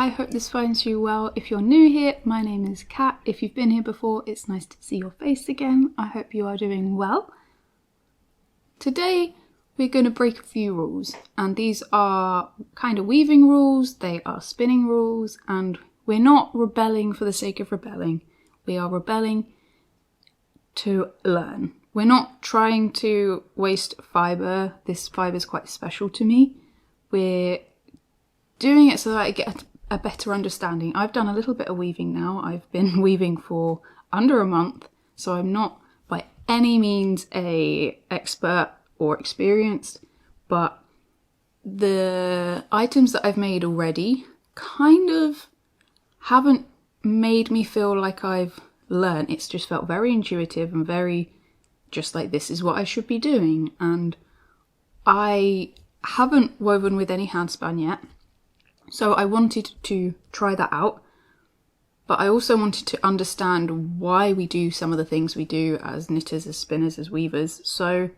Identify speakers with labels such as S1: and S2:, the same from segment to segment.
S1: I hope this finds you well. If you're new here, my name is Kat. If you've been here before, it's nice to see your face again. I hope you are doing well. Today, we're going to break a few rules, and these are kind of weaving rules, they are spinning rules, and we're not rebelling for the sake of rebelling. We are rebelling to learn. We're not trying to waste fibre. This fibre is quite special to me. We're doing it so that I get a better understanding. I've done a little bit of weaving now. I've been weaving for under a month, so I'm not by any means an expert or experienced, but the items that I've made already kind of haven't made me feel like I've learned. It's just felt very intuitive and very just like this is what I should be doing. And I haven't woven with any handspun yet, so I wanted to try that out, but I also wanted to understand why we do some of the things we do as knitters, as spinners, as weavers. So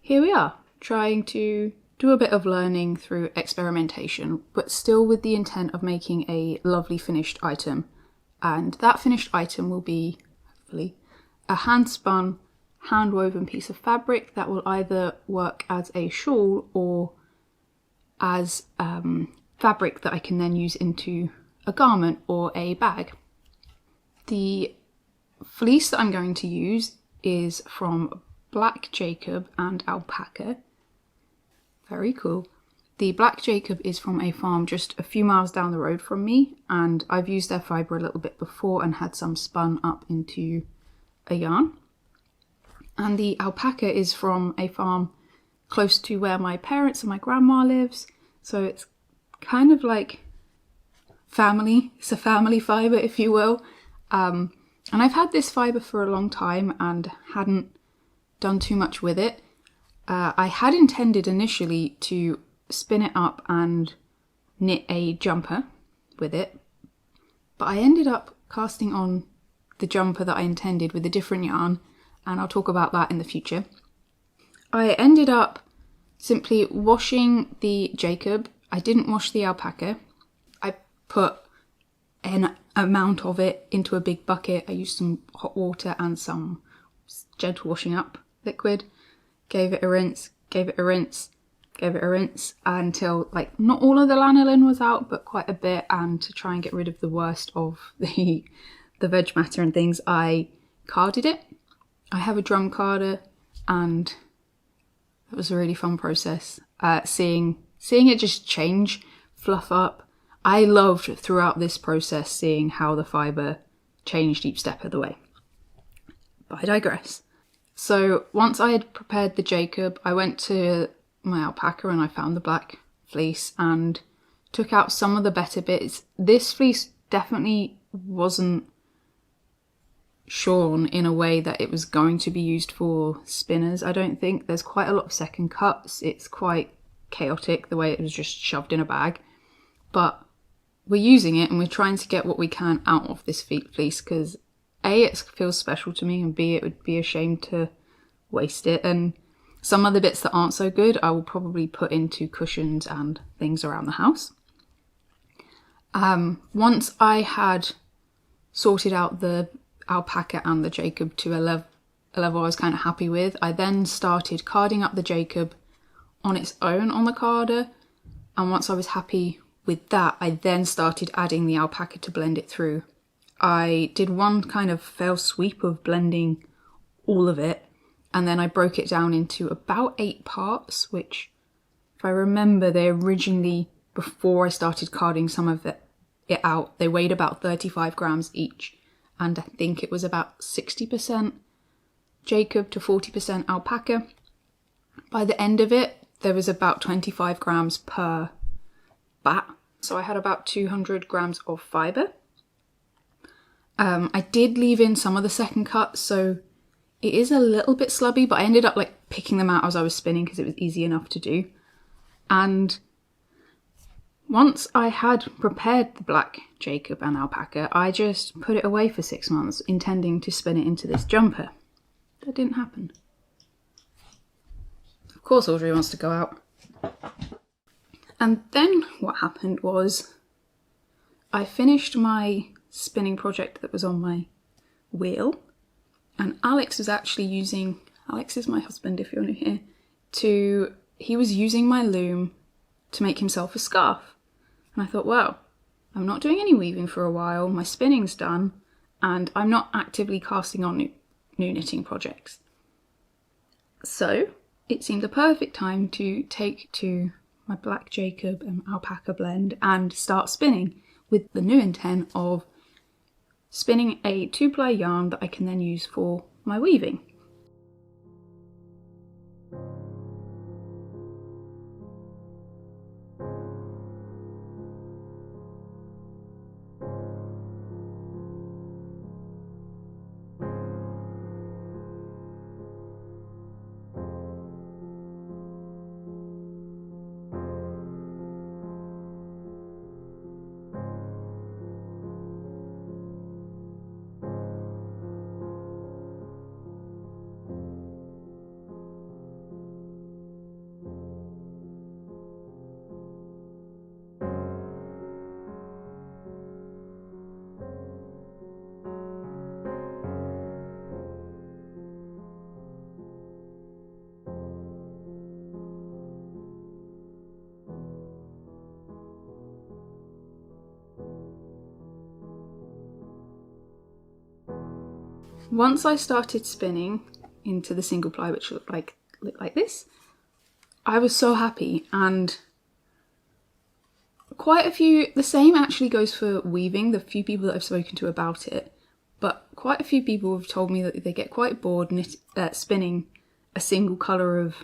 S1: here we are, trying to do a bit of learning through experimentation, but still with the intent of making a lovely finished item. And that finished item will be, hopefully, a hand-spun, hand-woven piece of fabric that will either work as a shawl or as fabric that I can then use into a garment or a bag. The fleece that I'm going to use is from Black Jacob and alpaca. Very cool. The Black Jacob is from a farm just a few miles down the road from me, and I've used their fibre a little bit before and had some spun up into a yarn. And the alpaca is from a farm close to where my parents and my grandma lives, so it's kind of like family. It's a family fibre, if you will. And I've had this fibre for a long time and hadn't done too much with it. I had intended initially to spin it up and knit a jumper with it, but I ended up casting on the jumper that I intended with a different yarn, and I'll talk about that in the future. I ended up simply washing the Jacob. I didn't wash the alpaca. I put an amount of it into a big bucket. I used some hot water and some gentle washing up liquid, gave it a rinse, gave it a rinse, gave it a rinse until like not all of the lanolin was out, but quite a bit, and to try and get rid of the worst of the veg matter and things, I carded it. I have a drum carder, and it was a really fun process. Seeing it just change, fluff up. I loved throughout this process seeing how the fibre changed each step of the way. But I digress. So once I had prepared the Jacob, I went to my alpaca and I found the black fleece and took out some of the better bits. This fleece definitely wasn't shorn in a way that it was going to be used for spinners. I don't think. There's quite a lot of second cuts. It's quite chaotic the way it was just shoved in a bag. But we're using it and we're trying to get what we can out of this fleece because A, it feels special to me, and B, it would be a shame to waste it. And some of the bits that aren't so good I will probably put into cushions and things around the house. Once I had sorted out the alpaca and the Jacob to a level I was kind of happy with, I then started carding up the Jacob on its own on the carder, and once I was happy with that, I then started adding the alpaca to blend it through. I did one kind of fail sweep of blending all of it, and then I broke it down into about 8 parts, which, if I remember, they originally, before I started carding some of it out, they weighed about 35 grams each, and I think it was about 60% Jacob to 40% alpaca. By the end of it, there was about 25 grams per bat, so I had about 200 grams of fibre. I did leave in some of the second cuts, so it is a little bit slubby, but I ended up like picking them out as I was spinning because it was easy enough to do. And once I had prepared the black Jacob and alpaca, I just put it away for 6 months, intending to spin it into this jumper. That didn't happen. Of course Audrey wants to go out. And then what happened was I finished my spinning project that was on my wheel, and Alex was actually using, Alex is my husband if you're new here, he was using my loom to make himself a scarf. And I thought, well, I'm not doing any weaving for a while, my spinning's done, and I'm not actively casting on new knitting projects. So it seemed the perfect time to take to my Black Jacob and alpaca blend and start spinning, with the new intent of spinning a 2-ply yarn that I can then use for my weaving. Once I started spinning into the single ply, which looked like this, I was so happy. And quite a few, the same actually goes for weaving, the few people that I've spoken to about it, but quite a few people have told me that they get quite bored spinning a single colour of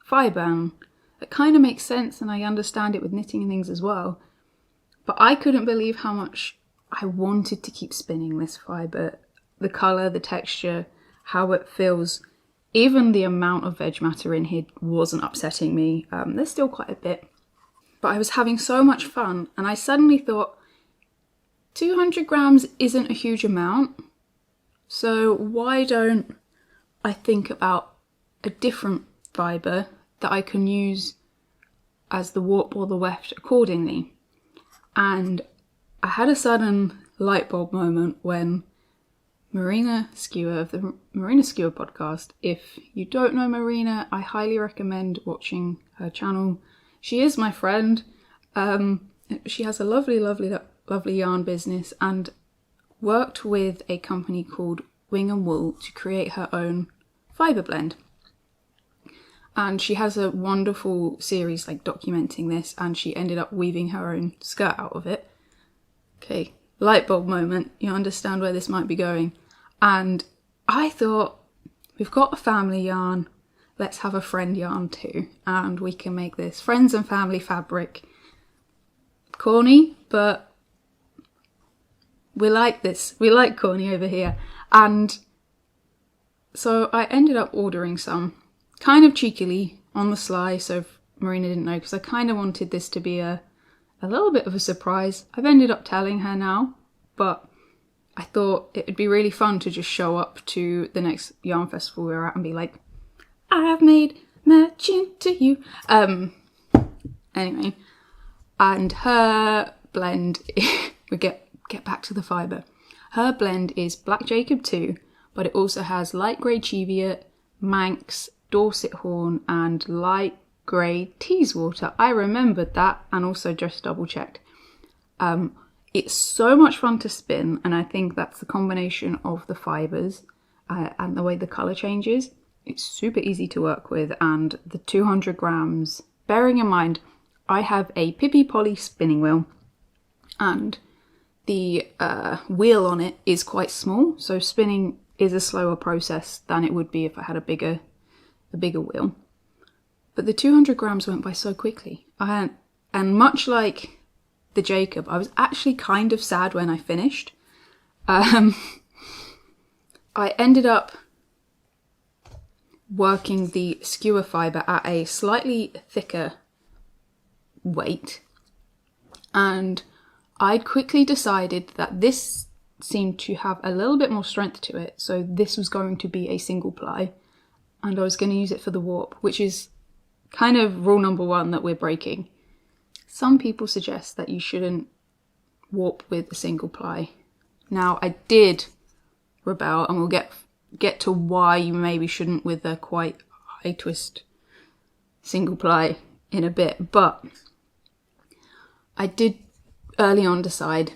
S1: fibre, and it kind of makes sense, and I understand it with knitting and things as well. But I couldn't believe how much I wanted to keep spinning this fibre. The colour, the texture, how it feels. Even the amount of veg matter in here wasn't upsetting me. There's still quite a bit. But I was having so much fun, and I suddenly thought 200 grams isn't a huge amount. So why don't I think about a different fibre that I can use as the warp or the weft accordingly. And I had a sudden light bulb moment when Marina Skewer of the Marina Skewer podcast. If you don't know Marina, I highly recommend watching her channel. She is my friend. She has a lovely yarn business and worked with a company called Wing and Wool to create her own fibre blend. And she has a wonderful series documenting this, and she ended up weaving her own skirt out of it. Okay, light bulb moment. You understand where this might be going. And I thought, we've got a family yarn, let's have a friend yarn too, and we can make this friends and family fabric. Corny, but we like this. We like corny over here. And so I ended up ordering some, kind of cheekily, on the sly, so if Marina didn't know, because I kind of wanted this to be a little bit of a surprise. I've ended up telling her now, but I thought it would be really fun to just show up to the next yarn festival we're at and be like, I've made merch into you. Anyway, and her blend, we get back to the fibre. Her blend is Black Jacob 2, but it also has light grey Cheviot, Manx, Dorset Horn, and light grey Teeswater. I remembered that and also just double checked. It's so much fun to spin, and I think that's the combination of the fibres and the way the colour changes. It's super easy to work with, and the 200 grams, bearing in mind I have a Pippi Polly spinning wheel, and the wheel on it is quite small, so spinning is a slower process than it would be if I had a bigger wheel. But the 200 grams went by so quickly, and much like the Jacob, I was actually kind of sad when I finished. I ended up working the skewer fibre at a slightly thicker weight, and I quickly decided that this seemed to have a little bit more strength to it, so this was going to be a single ply, and I was going to use it for the warp, which is kind of rule number one that we're breaking. Some people suggest that you shouldn't warp with a single ply. Now I did rebel, and we'll get to why you maybe shouldn't with a quite high twist single ply in a bit, but I did early on decide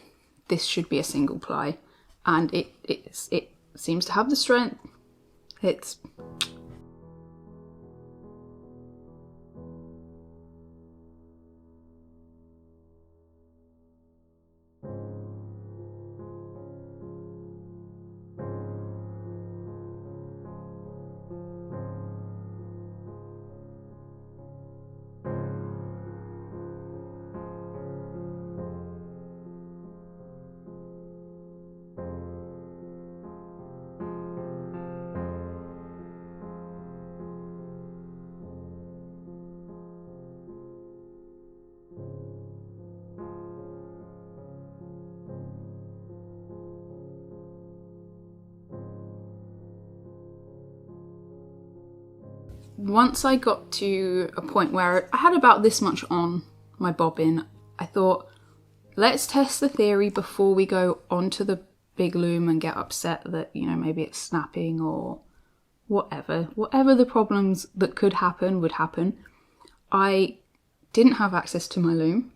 S1: this should be a single ply, and it seems to have the strength. It's once I got to a point where I had about this much on my bobbin, I thought, let's test the theory before we go onto the big loom and get upset that, you know, maybe it's snapping or whatever. Whatever the problems that could happen would happen. I didn't have access to my loom,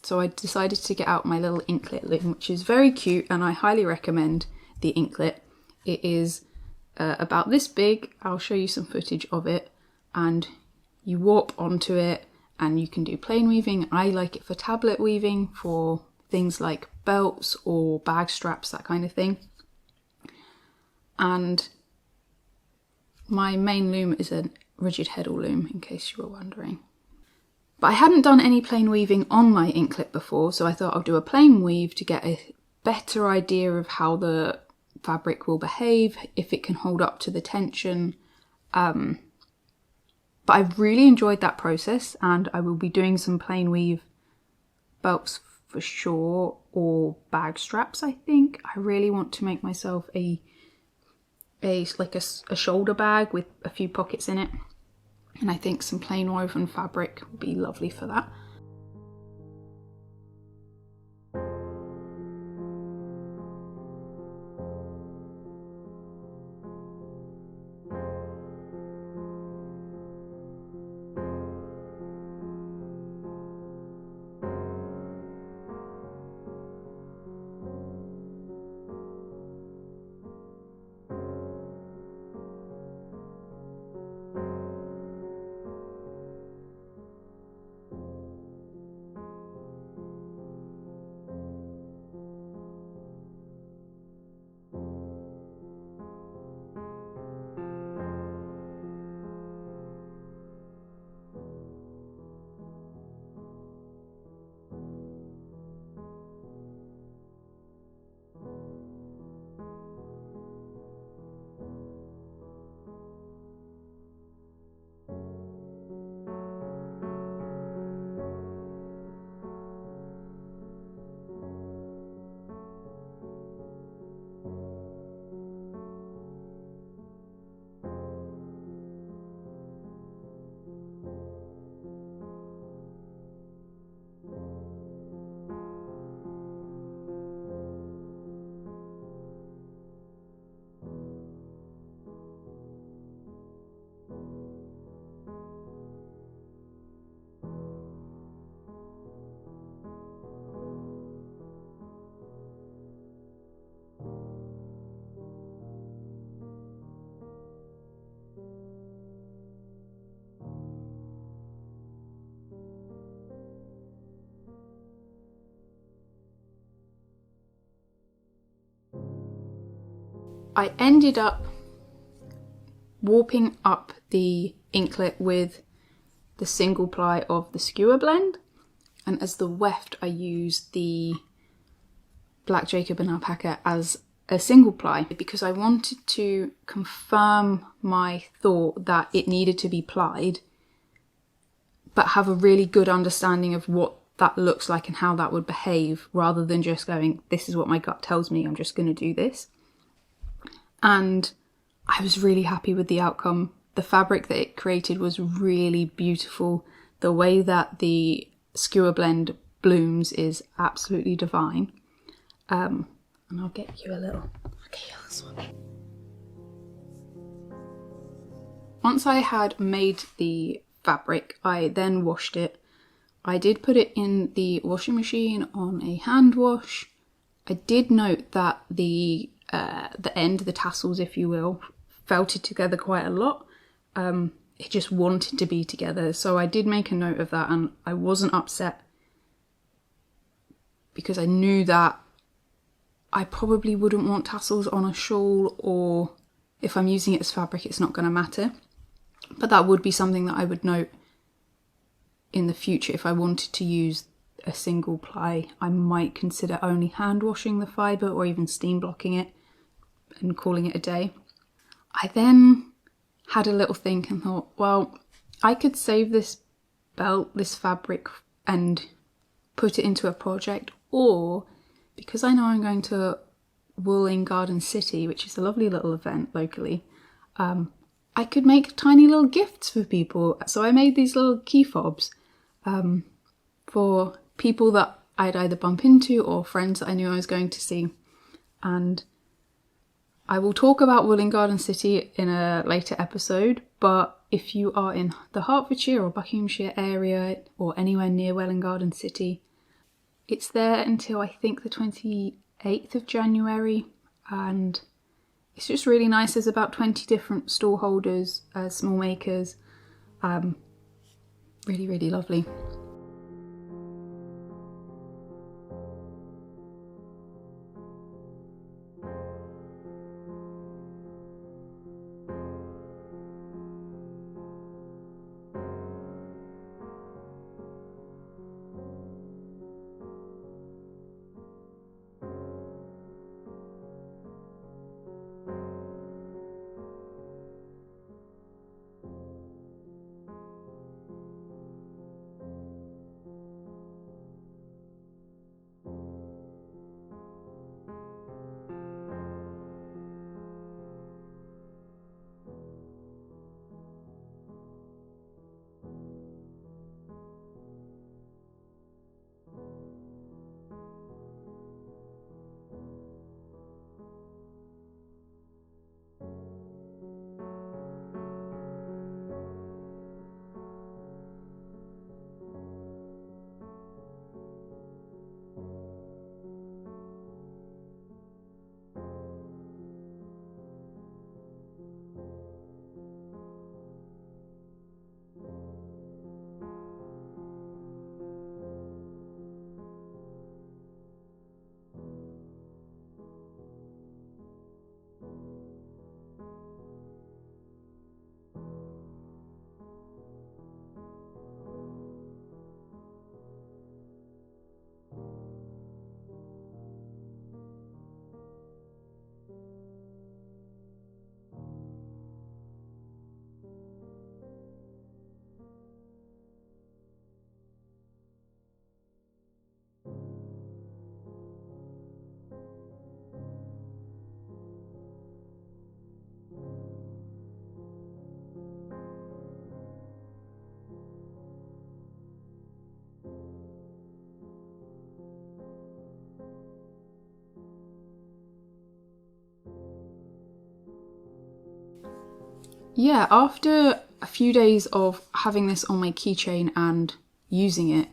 S1: so I decided to get out my little inklet loom, which is very cute, and I highly recommend the inklet. It is about this big. I'll show you some footage of it. And you warp onto it, and you can do plain weaving. I like it for tablet weaving, for things like belts or bag straps, that kind of thing. And my main loom is a rigid heddle loom, in case you were wondering. But I hadn't done any plain weaving on my inklet before, so I thought I'll do a plain weave to get a better idea of how the fabric will behave, if it can hold up to the tension. But I've really enjoyed that process, and I will be doing some plain weave belts for sure, or bag straps, I think. I really want to make myself a shoulder bag with a few pockets in it, and I think some plain woven fabric will be lovely for that. I ended up warping up the inklet with the single ply of the skewer blend, and as the weft I used the Black Jacob and Alpaca as a single ply, because I wanted to confirm my thought that it needed to be plied, but have a really good understanding of what that looks like and how that would behave, rather than just going, this is what my gut tells me, I'm just going to do this. And I was really happy with the outcome. The fabric that it created was really beautiful. The way that the skewer blend blooms is absolutely divine. And I'll get you a little, okay, this one. Once I had made the fabric, I then washed it. I did put it in the washing machine on a hand wash. I did note that the end, the tassels if you will, felted together quite a lot. It just wanted to be together, so I did make a note of that, and I wasn't upset because I knew that I probably wouldn't want tassels on a shawl, or if I'm using it as fabric it's not going to matter. But that would be something that I would note in the future. If I wanted to use a single ply, I might consider only hand washing the fibre or even steam blocking it and calling it a day. I then had a little think and thought, well, I could save this belt, this fabric, and put it into a project, or because I know I'm going to Wool in Garden City, which is a lovely little event locally, I could make tiny little gifts for people. So I made these little key fobs for people that I'd either bump into or friends that I knew I was going to see. And I will talk about Wool in Garden City in a later episode, but if you are in the Hertfordshire or Buckinghamshire area or anywhere near Welwyn Garden City, it's there until I think the 28th of January, and it's just really nice. There's about 20 different stall holders, small makers. Really, really lovely. Yeah, after a few days of having this on my keychain and using it,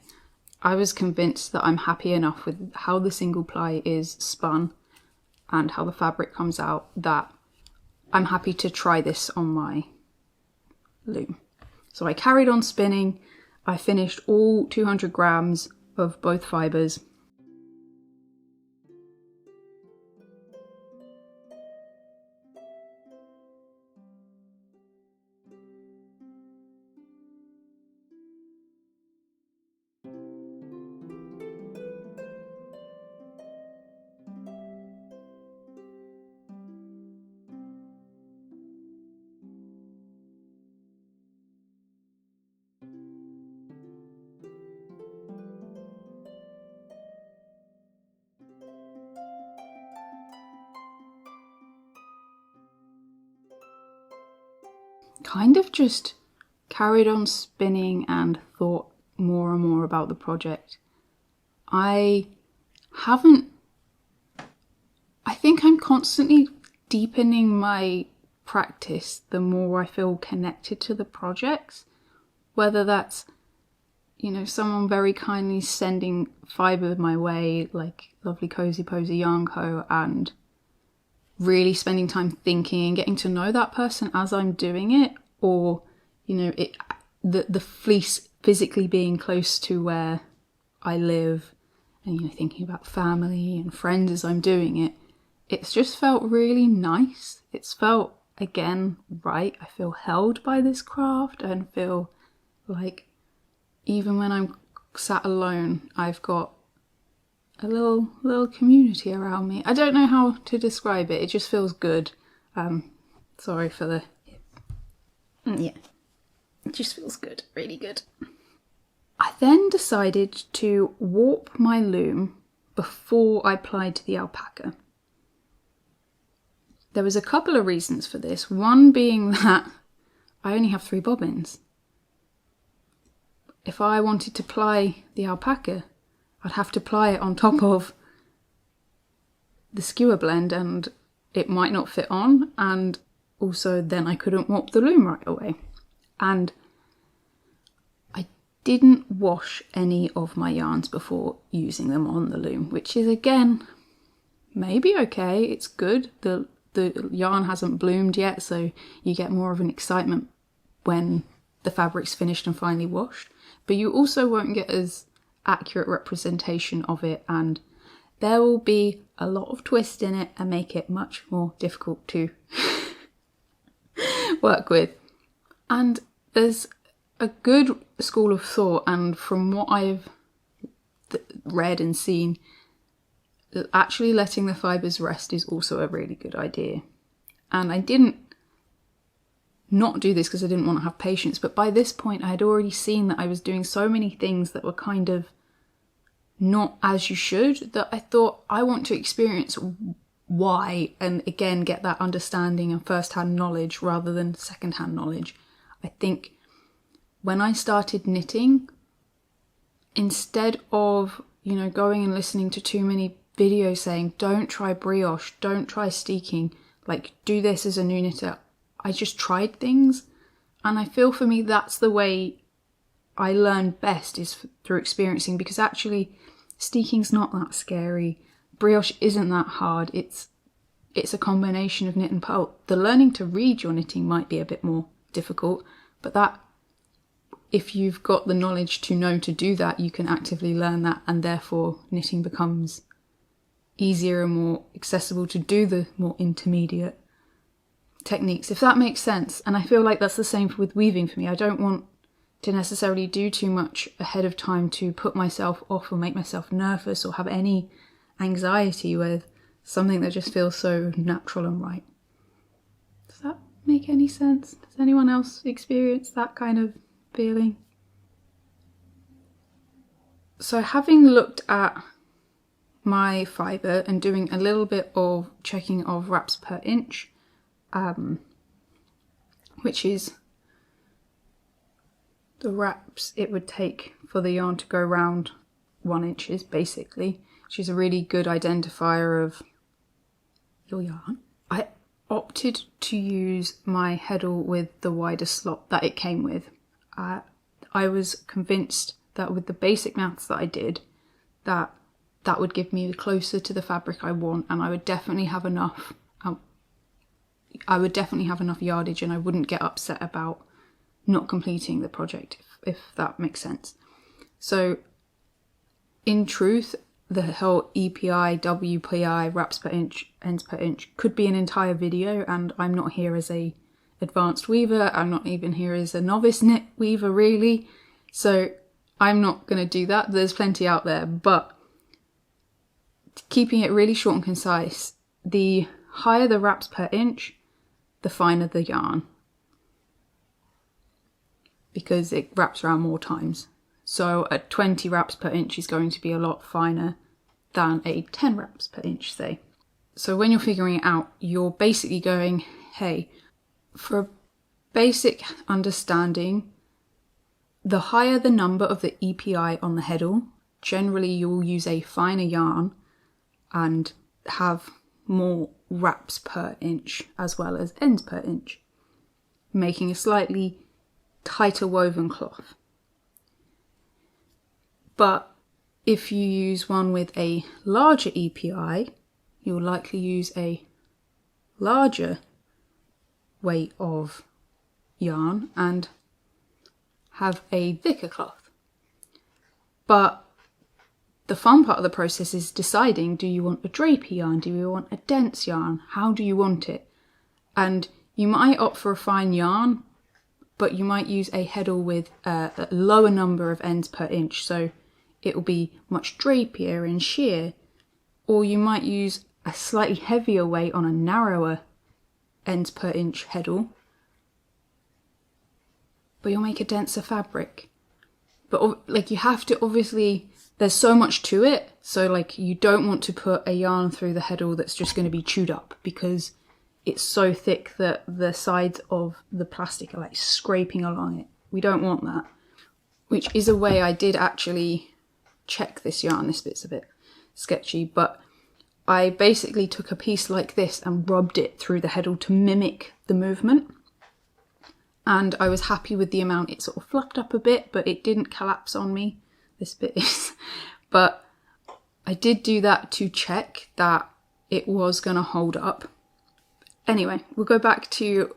S1: I was convinced that I'm happy enough with how the single ply is spun and how the fabric comes out that I'm happy to try this on my loom. So I carried on spinning. I finished all 200 grams of both fibres. Kind of just carried on spinning and thought more and more about the project. I haven't think I'm constantly deepening my practice the more I feel connected to the projects, whether that's, you know, someone very kindly sending fibre my way, like Lovely Cozy Posy Yarn Co, and really spending time thinking and getting to know that person as I'm doing it, or, you know, the fleece physically being close to where I live, and, you know, thinking about family and friends as I'm doing it. It's just felt really nice. It's felt, again, right. I feel held by this craft and feel like even when I'm sat alone, I've got a little community around me. I don't know how to describe it. It just feels good. Sorry for the... Yeah. It just feels good. Really good. I then decided to warp my loom before I plied to the alpaca. There was a couple of reasons for this. One being that I only have 3 bobbins. If I wanted to ply the alpaca, I'd have to ply it on top of the skewer blend and it might not fit on, and also then I couldn't warp the loom right away. And I didn't wash any of my yarns before using them on the loom, which is, again, maybe okay. It's good. The yarn hasn't bloomed yet, so you get more of an excitement when the fabric's finished and finally washed. But you also won't get as accurate representation of it, and there will be a lot of twist in it and make it much more difficult to work with. And there's a good school of thought, and from what I've read and seen, actually letting the fibres rest is also a really good idea. And I didn't not do this because I didn't want to have patience, but by this point I had already seen that I was doing so many things that were kind of not as you should, that I thought I want to experience why, and again get that understanding and first-hand knowledge rather than second-hand knowledge. I think when I started knitting, instead of, you know, going and listening to too many videos saying don't try brioche, don't try steeking, like do this as a new knitter, I just tried things. And I feel for me that's the way I learn best, is through experiencing, because actually steeking's not that scary, brioche isn't that hard, it's a combination of knit and purl. The learning to read your knitting might be a bit more difficult, but that, if you've got the knowledge to know to do that, you can actively learn that, and therefore knitting becomes easier and more accessible to do the more intermediate techniques, if that makes sense. And I feel like that's the same with weaving for me. I don't want to necessarily do too much ahead of time to put myself off or make myself nervous or have any anxiety with something that just feels so natural and right. Does that make any sense? Does anyone else experience that kind of feeling? So having looked at my fibre and doing a little bit of checking of wraps per inch, which is the wraps it would take for the yarn to go round 1 inch basically, which is a really good identifier of your yarn. I opted to use my heddle with the wider slot that it came with. I was convinced that with the basic maths that I did, that would give me closer to the fabric I want, and I would definitely have enough yardage, and I wouldn't get upset about not completing the project, if that makes sense. So in truth, the whole EPI, WPI, wraps per inch, ends per inch could be an entire video, and I'm not here as a advanced weaver, I'm not even here as a novice knit weaver really, so I'm not going to do that. There's plenty out there, but keeping it really short and concise, the higher the wraps per inch, the finer the yarn, because it wraps around more times. So a 20 wraps per inch is going to be a lot finer than a 10 wraps per inch, say. So when you're figuring it out, you're basically going, hey, for a basic understanding, the higher the number of the EPI on the heddle, generally you'll use a finer yarn and have more wraps per inch as well as ends per inch, making a slightly tighter woven cloth. But if you use one with a larger EPI, you'll likely use a larger weight of yarn and have a thicker cloth. But the fun part of the process is deciding, do you want a drapey yarn? Do you want a dense yarn? How do you want it? And you might opt for a fine yarn, but you might use a heddle with a lower number of ends per inch, so it will be much drapier and sheer. Or you might use a slightly heavier weight on a narrower ends per inch heddle, but you'll make a denser fabric. But like, you have to, obviously, there's so much to it, so like, you don't want to put a yarn through the heddle that's just going to be chewed up, because it's so thick that the sides of the plastic are like scraping along it. We don't want that. Which is a way I did actually check this yarn. This bit's a bit sketchy, but I basically took a piece like this and rubbed it through the heddle to mimic the movement. And I was happy with the amount. It sort of fluffed up a bit, but it didn't collapse on me. This bit is. But I did do that to check that it was going to hold up. Anyway, we'll go back to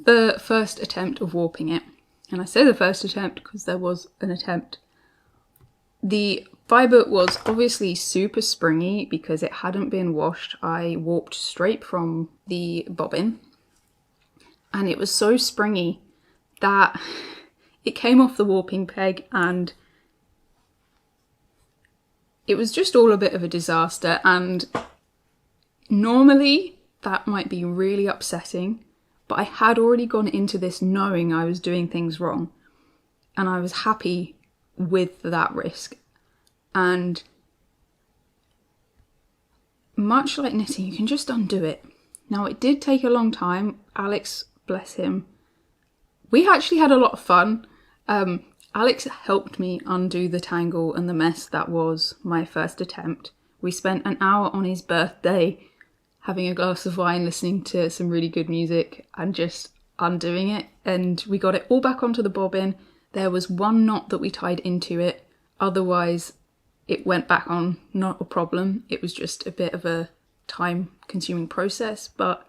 S1: the first attempt of warping it. And I say the first attempt because there was an attempt. The fibre was obviously super springy because it hadn't been washed. I warped straight from the bobbin. And it was so springy that it came off the warping peg, and it was just all a bit of a disaster. And normally that might be really upsetting, but I had already gone into this knowing I was doing things wrong, and I was happy with that risk. And much like knitting, you can just undo it. Now, it did take a long time. Alex, bless him, we actually had a lot of fun. Alex helped me undo the tangle and the mess that was my first attempt. We spent an hour on his birthday having a glass of wine, listening to some really good music and just undoing it. And we got it all back onto the bobbin. There was one knot that we tied into it. Otherwise, it went back on, not a problem. It was just a bit of a time-consuming process. But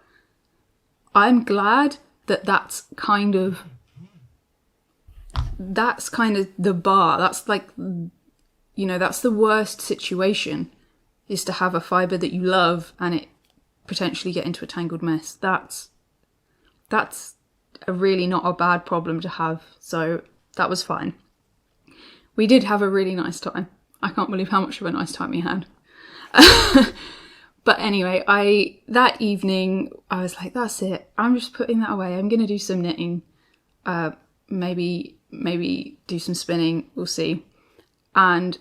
S1: I'm glad that that's kind of the bar. That's like, you know, that's the worst situation, is to have a fibre that you love and it potentially get into a tangled mess. That's a really not a bad problem to have, so that was fine. We did have a really nice time. I can't believe how much of a nice time we had. But anyway, that evening I was like, that's it, I'm just putting that away. I'm gonna do some knitting, maybe do some spinning, we'll see. And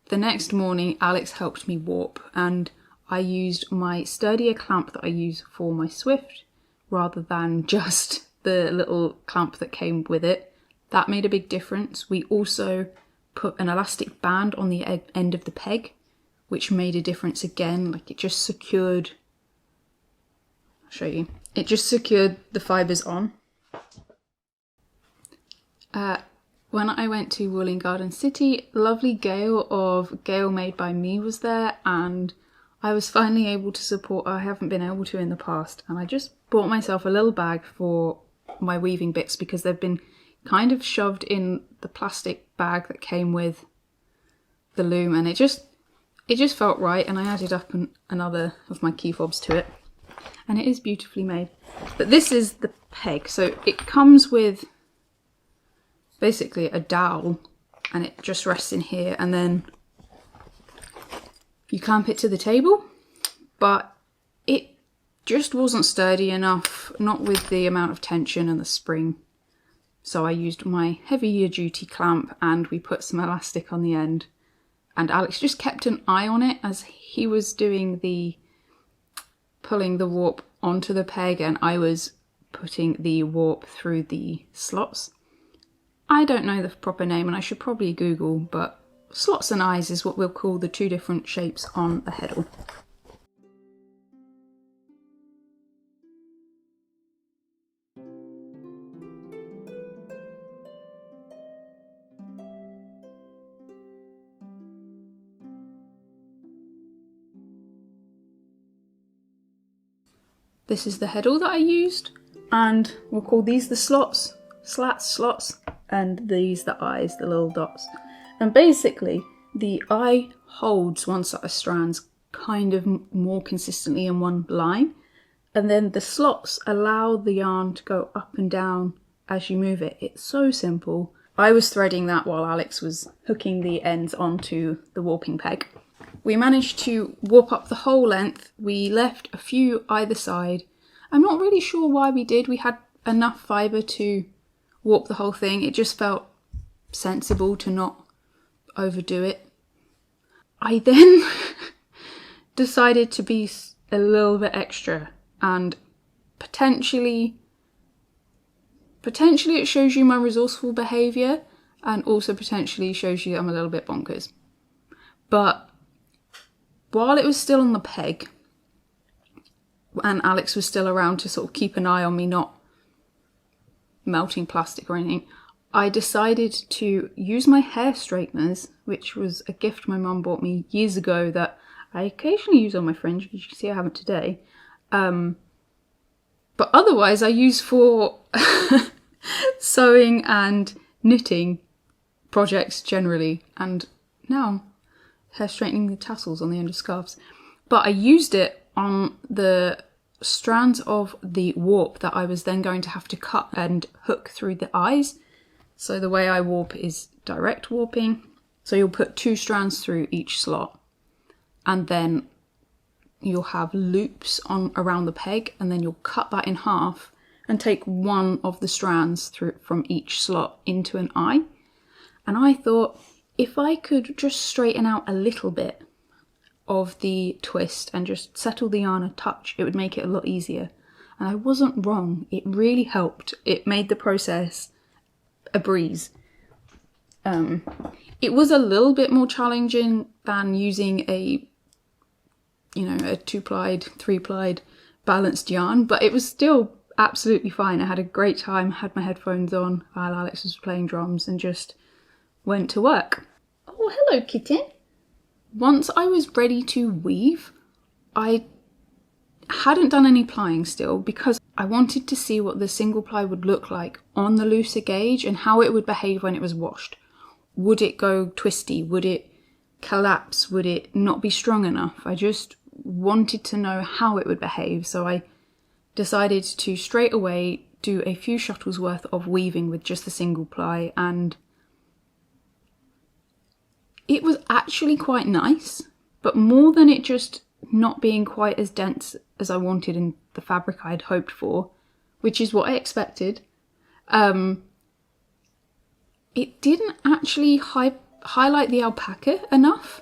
S1: the next morning Alex helped me warp, and I used my sturdier clamp that I use for my Swift rather than just the little clamp that came with it. That made a big difference. We also put an elastic band on the end of the peg, which made a difference again. Like, it just secured, I'll show you, it just secured the fibres on. When I went to Woolling Garden City, lovely Gale of Gale Made by Me was there, and I was finally able to support her. I haven't been able to in the past, and I just bought myself a little bag for my weaving bits because they've been kind of shoved in the plastic bag that came with the loom, and it just felt right, and I added up another of my key fobs to it, and it is beautifully made. But this is the peg, so it comes with basically a dowel, and it just rests in here, and then you clamp it to the table, but it just wasn't sturdy enough, not with the amount of tension and the spring. So I used my heavier duty clamp, and we put some elastic on the end, and Alex just kept an eye on it as he was doing pulling the warp onto the peg, and I was putting the warp through the slots. I don't know the proper name, and I should probably Google, but slots and eyes is what we'll call the two different shapes on the heddle. This is the heddle that I used, and we'll call these the slots, slots, and these the eyes, the little dots. And basically, the eye holds one set of strands kind of more consistently in one line, and then the slots allow the yarn to go up and down as you move it. It's so simple. I was threading that while Alex was hooking the ends onto the warping peg. We managed to warp up the whole length. We left a few either side. I'm not really sure why we did. We had enough fibre to warp the whole thing. It just felt sensible to not overdo it. I then decided to be a little bit extra, and potentially it shows you my resourceful behaviour, and also potentially shows you I'm a little bit bonkers. But while it was still on the peg, and Alex was still around to sort of keep an eye on me not melting plastic or anything, I decided to use my hair straighteners, which was a gift my mum bought me years ago that I occasionally use on my fringe, as you can see I haven't today. But otherwise I use for sewing and knitting projects generally, and now hair straightening the tassels on the end of scarves. But I used it on the strands of the warp that I was then going to have to cut and hook through the eyes. So the way I warp is direct warping. So you'll put 2 strands through each slot, and then you'll have loops on around the peg, and then you'll cut that in half and take one of the strands through from each slot into an eye. And I thought, if I could just straighten out a little bit of the twist and just settle the yarn a touch, it would make it a lot easier. And I wasn't wrong. It really helped. It made the process a breeze. It was a little bit more challenging than using a 2-plied, 3-plied balanced yarn, but it was still absolutely fine. I had a great time, had my headphones on while Alex was playing drums, and just went to work. Oh, hello, kitten. Once I was ready to weave, I hadn't done any plying still because I wanted to see what the single ply would look like on the looser gauge and how it would behave when it was washed. Would it go twisty? Would it collapse? Would it not be strong enough? I just wanted to know how it would behave, so I decided to straight away do a few shuttles worth of weaving with just the single ply, and it was actually quite nice, but more than it just not being quite as dense as I wanted in the fabric I'd hoped for, which is what I expected, it didn't actually highlight the alpaca enough.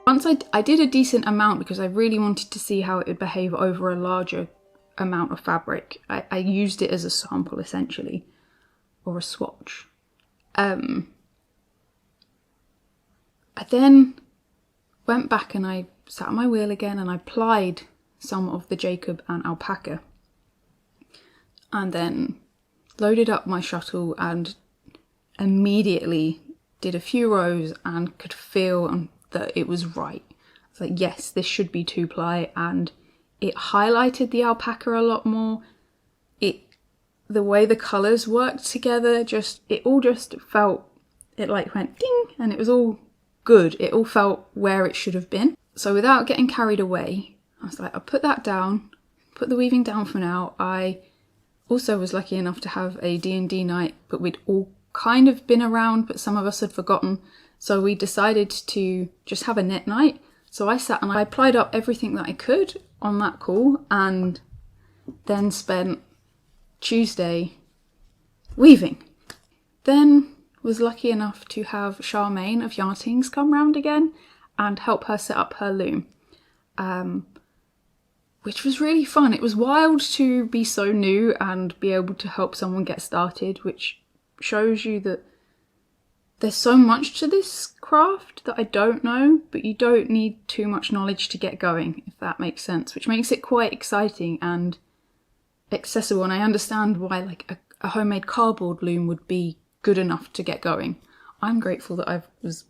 S1: Once I did a decent amount because I really wanted to see how it would behave over a larger amount of fabric. I used it as a sample essentially, or a swatch. I then went back and I sat on my wheel again and I plied some of the Jacob and alpaca, and then loaded up my shuttle and immediately did a few rows and could feel that it was right. It's like, yes, this should be 2-ply, and it highlighted the alpaca a lot more. The way the colours worked together, it all just felt, it like went ding, and it was all good. It all felt where it should have been. So without getting carried away, I was like, I'll put that down, put the weaving down for now. I also was lucky enough to have a D&D night, but we'd all kind of been around, but some of us had forgotten. So we decided to just have a knit night. So I sat and I plied up everything that I could on that call, and then spent Tuesday weaving. Then was lucky enough to have Charmaine of Yartings come round again and help her set up her loom, which was really fun. It was wild to be so new and be able to help someone get started, which shows you that there's so much to this craft that I don't know, but you don't need too much knowledge to get going, if that makes sense, which makes it quite exciting and accessible. And I understand why like a homemade cardboard loom would be good enough to get going. I'm grateful that I was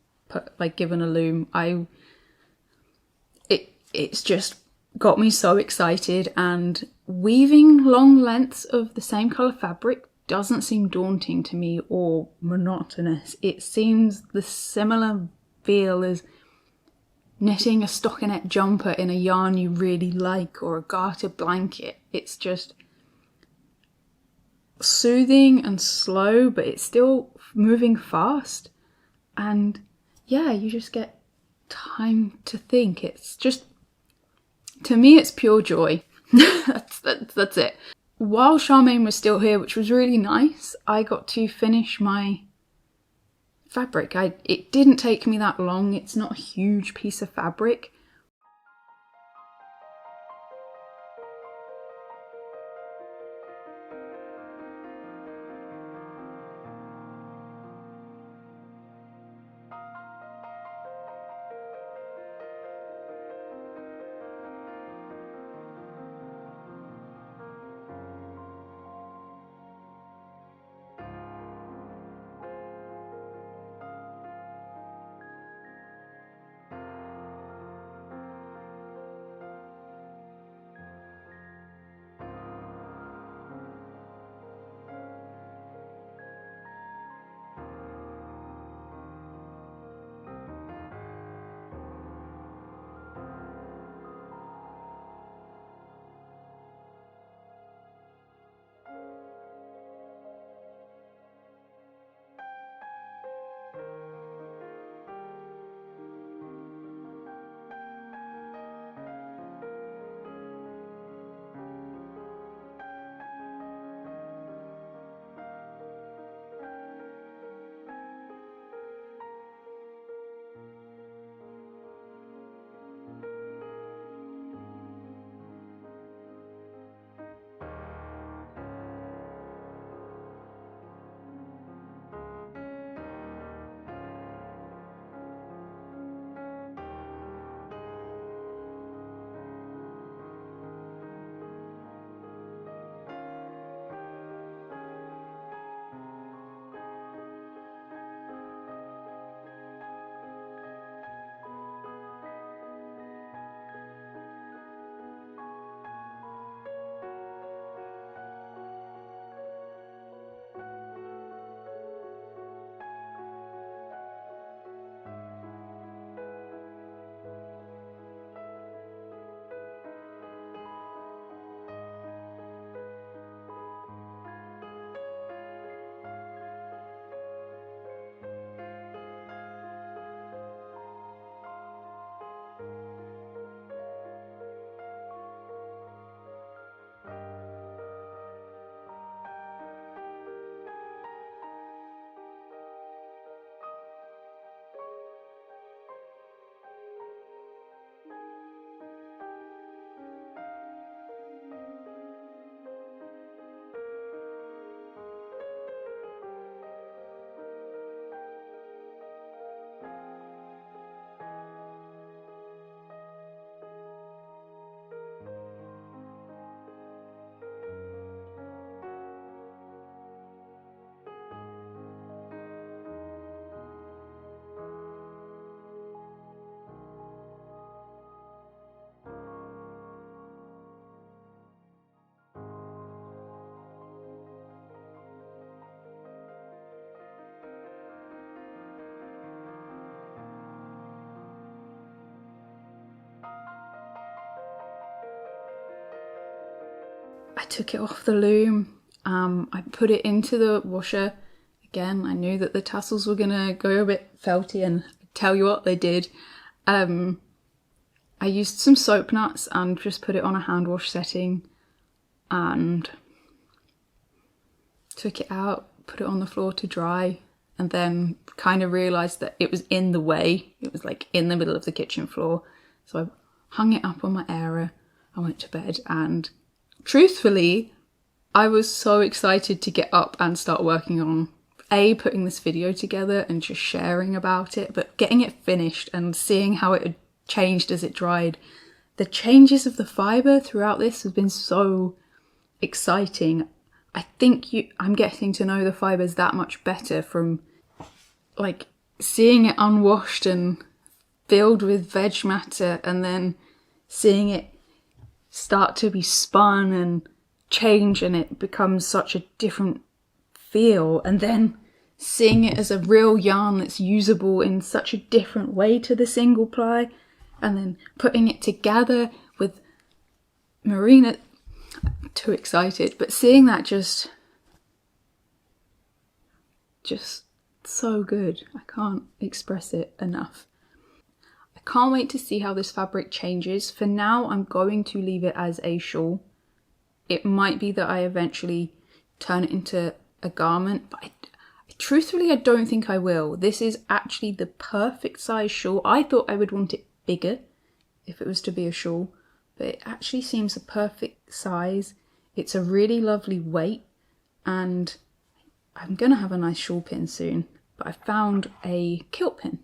S1: given a loom. It's just got me so excited, and weaving long lengths of the same colour fabric doesn't seem daunting to me or monotonous. It seems the similar feel as knitting a stockinette jumper in a yarn you really like, or a garter blanket. It's just soothing and slow, but it's still moving fast, and yeah, you just get time to think. It's just, to me, it's pure joy. that's it. While Charmaine was still here, which was really nice, I got to finish my fabric. It didn't take me that long. It's not a huge piece of fabric. took it off the loom. I put it into the washer. Again, I knew that the tassels were gonna go a bit felty, and tell you what, they did. I used some soap nuts and just put it on a hand wash setting and took it out, put it on the floor to dry, and then kind of realised that it was in the way. It was like in the middle of the kitchen floor. So I hung it up on my airer. I went to bed, and truthfully, I was so excited to get up and start working on putting this video together and just sharing about it, but getting it finished and seeing how it had changed as it dried. The changes of the fibre throughout this have been so exciting. I think I'm getting to know the fibres that much better from like seeing it unwashed and filled with veg matter, and then seeing it start to be spun and change, and it becomes such a different feel, and then seeing it as a real yarn that's usable in such a different way to the single ply, and then putting it together with merino. Too excited, but seeing that just so good. I can't express it enough. I can't wait to see how this fabric changes. For now, I'm going to leave it as a shawl. It might be that I eventually turn it into a garment, but truthfully, I don't think I will. This is actually the perfect size shawl. I thought I would want it bigger if it was to be a shawl, but it actually seems a perfect size. It's a really lovely weight, and I'm gonna have a nice shawl pin soon, but I found a kilt pin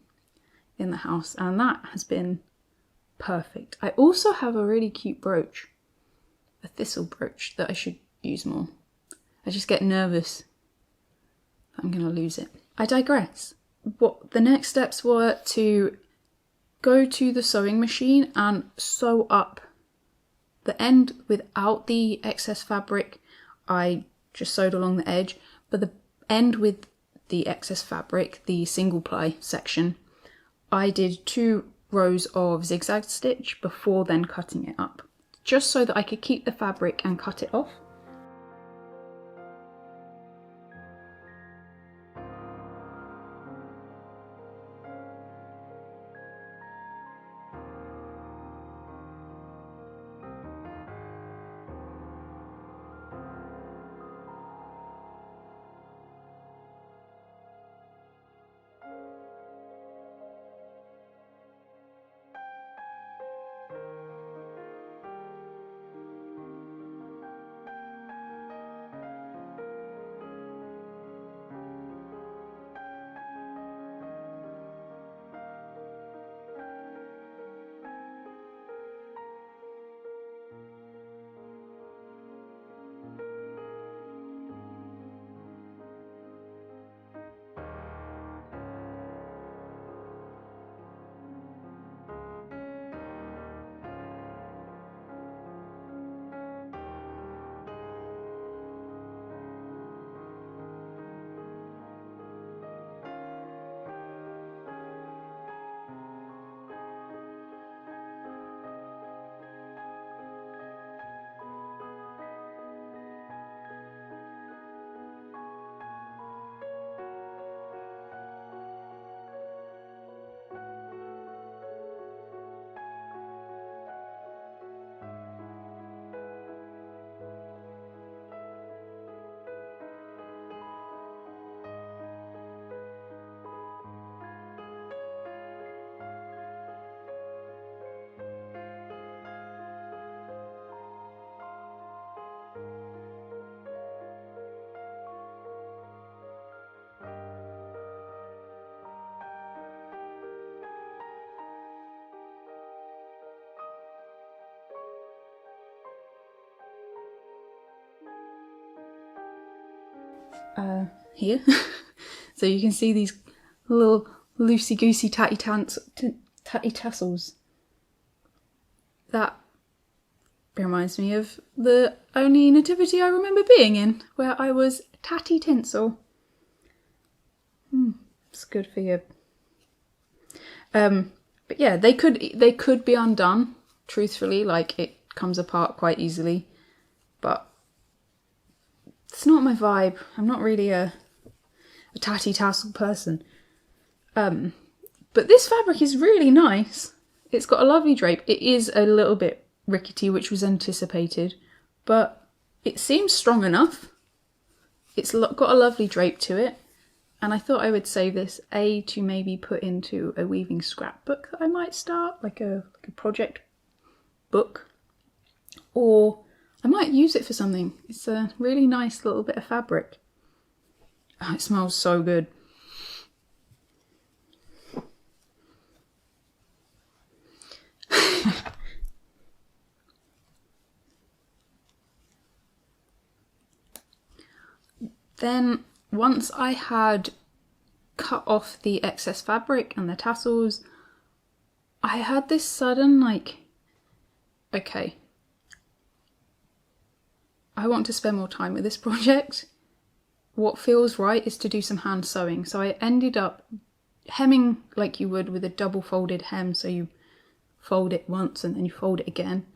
S1: in the house, and that has been perfect. I also have a really cute brooch, a thistle brooch, that I should use more. I just get nervous I'm gonna lose it. I digress. What the next steps were to go to the sewing machine and sew up the end without the excess fabric. I just sewed along the edge, but the end with the excess fabric, the single ply section, I did 2 rows of zigzag stitch before then cutting it up, just so that I could keep the fabric and cut it off. Here. So you can see these little loosey-goosey tatty tassels. That reminds me of the only nativity I remember being in, where I was tatty tinsel. It's good for you. But yeah, they could be undone, truthfully, like it comes apart quite easily, but it's not my vibe. I'm not really a tatty tassel person. But this fabric is really nice. It's got a lovely drape. It is a little bit rickety, which was anticipated, but it seems strong enough. It's got a lovely drape to it. And I thought I would save this, to maybe put into a weaving scrapbook that I might start, like a project book. Or I might use it for something. It's a really nice little bit of fabric. Oh, it smells so good. Then once I had cut off the excess fabric and the tassels, I had this sudden like, okay, I want to spend more time with this project. What feels right is to do some hand sewing. So I ended up hemming like you would with a double folded hem. So you fold it once and then you fold it again,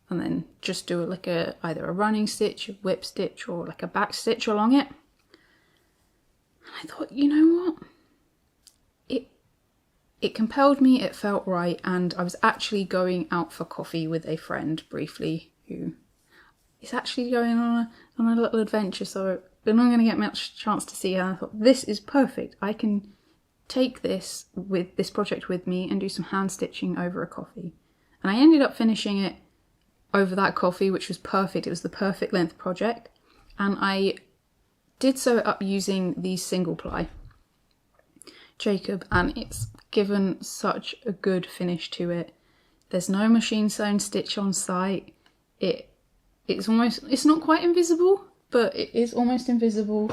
S1: and then just do it like either a running stitch, a whip stitch, or like a back stitch along it. I thought, you know what? It compelled me, it felt right, and I was actually going out for coffee with a friend briefly who is actually going on a little adventure, so I'm not going to get much chance to see her. I thought, this is perfect. I can take this project with me and do some hand stitching over a coffee. And I ended up finishing it over that coffee, which was perfect. It was the perfect length project. And I did sew it up using the single ply Jacob, and it's given such a good finish to it. There's no machine sewn stitch on site. It's not quite invisible, but it is almost invisible.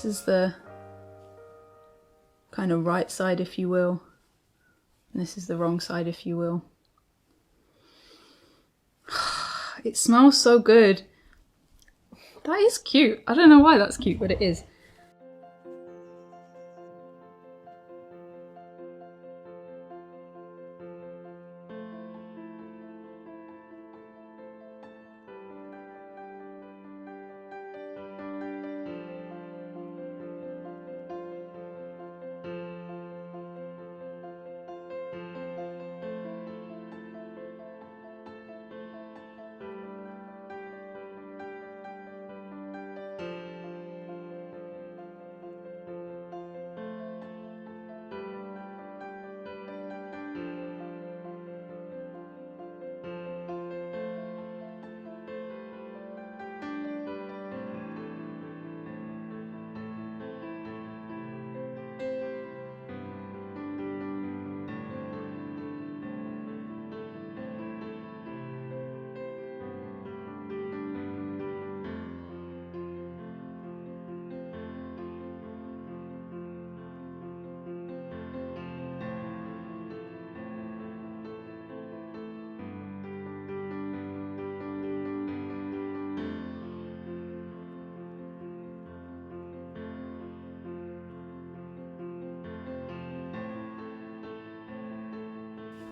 S1: This is the kind of right side, if you will, and this is the wrong side, if you will. It smells so good. That is cute. I don't know why that's cute, but it is.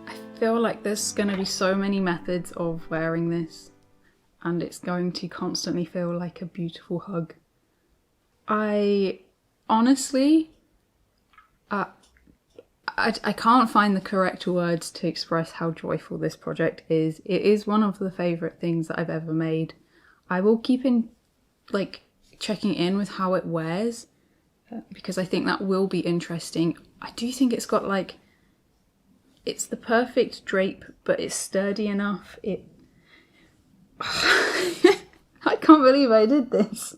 S1: I feel like there's going to be so many methods of wearing this, and it's going to constantly feel like a beautiful hug. I honestly, I can't find the correct words to express how joyful this project is. It is one of the favourite things that I've ever made. I will keep checking in with how it wears, because I think that will be interesting. I do think it's got it's the perfect drape, but it's sturdy enough. I can't believe I did this.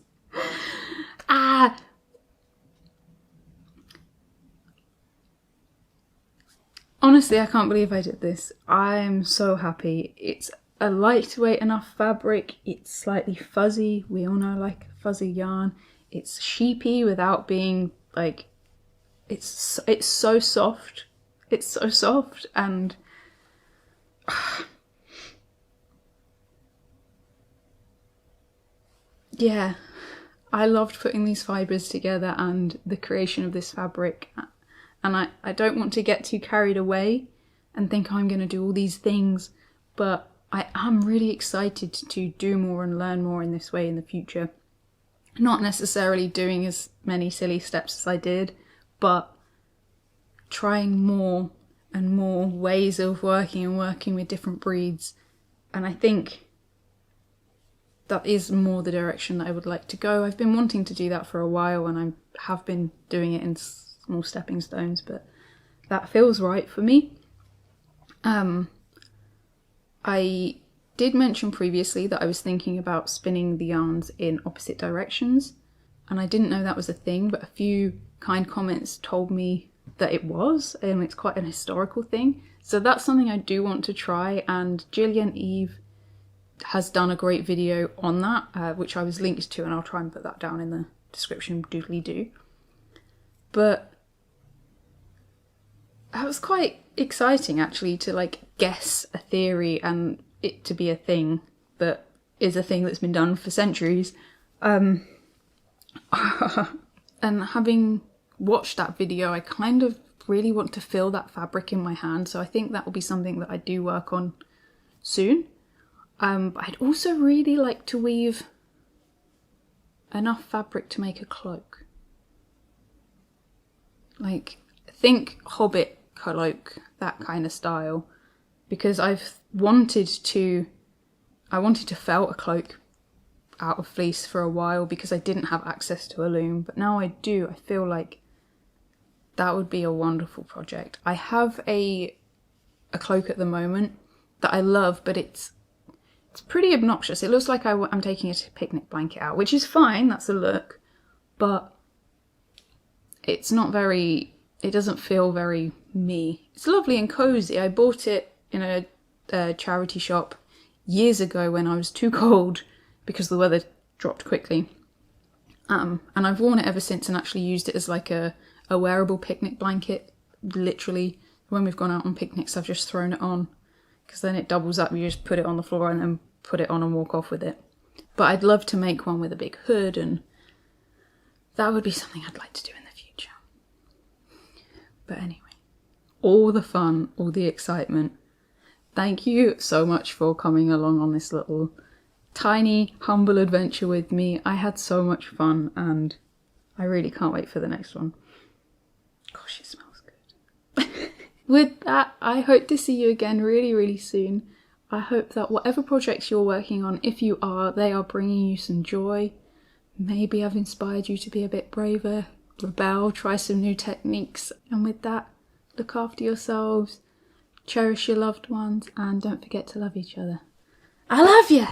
S1: Honestly, I can't believe I did this. I'm so happy. It's a lightweight enough fabric. It's slightly fuzzy. We all know like fuzzy yarn. sheepy without being like, it's so soft. It's so soft, and yeah, I loved putting these fibres together and the creation of this fabric. And I don't want to get too carried away and think I'm going to do all these things, but I am really excited to do more and learn more in this way in the future. Not necessarily doing as many silly steps as I did, but trying more and more ways of working and working with different breeds. And I think that is more the direction that I would like to go. I've been wanting to do that for a while, and I have been doing it in small stepping stones, but that feels right for me. I did mention previously that I was thinking about spinning the yarns in opposite directions, and I didn't know that was a thing, but a few kind comments told me that it was, and it's quite an historical thing. So that's something I do want to try, and Gillian Eve has done a great video on that, which I was linked to, and I'll try and put that down in the description doodly do. But that was quite exciting actually, to like guess a theory and it to be a thing that is a thing that's been done for centuries. And having watched that video, I kind of really want to feel that fabric in my hand, so I think that will be something that I do work on soon. But I'd also really like to weave enough fabric to make a cloak. Like, think Hobbit cloak, that kind of style, because I wanted to felt a cloak out of fleece for a while because I didn't have access to a loom, but now I do. I feel like that would be a wonderful project. I have a cloak at the moment that I love, but it's pretty obnoxious. It looks like I'm taking a picnic blanket out, which is fine, that's a look, but it's not very, it doesn't feel very me. It's lovely and cozy. I bought it in a charity shop years ago when I was too cold because the weather dropped quickly. And I've worn it ever since and actually used it as like a wearable picnic blanket. Literally, when we've gone out on picnics, I've just thrown it on, because then it doubles up. You just put it on the floor and then put it on and walk off with it. But I'd love to make one with a big hood, and that would be something I'd like to do in the future. But anyway, all the fun, all the excitement. Thank you so much for coming along on this little tiny, humble adventure with me. I had so much fun, and I really can't wait for the next one. Gosh, it smells good. With that, I hope to see you again really, really soon. I hope that whatever projects you're working on, if you are, they are bringing you some joy. Maybe I've inspired you to be a bit braver, rebel, try some new techniques. And with that, look after yourselves, cherish your loved ones, and don't forget to love each other. I love you!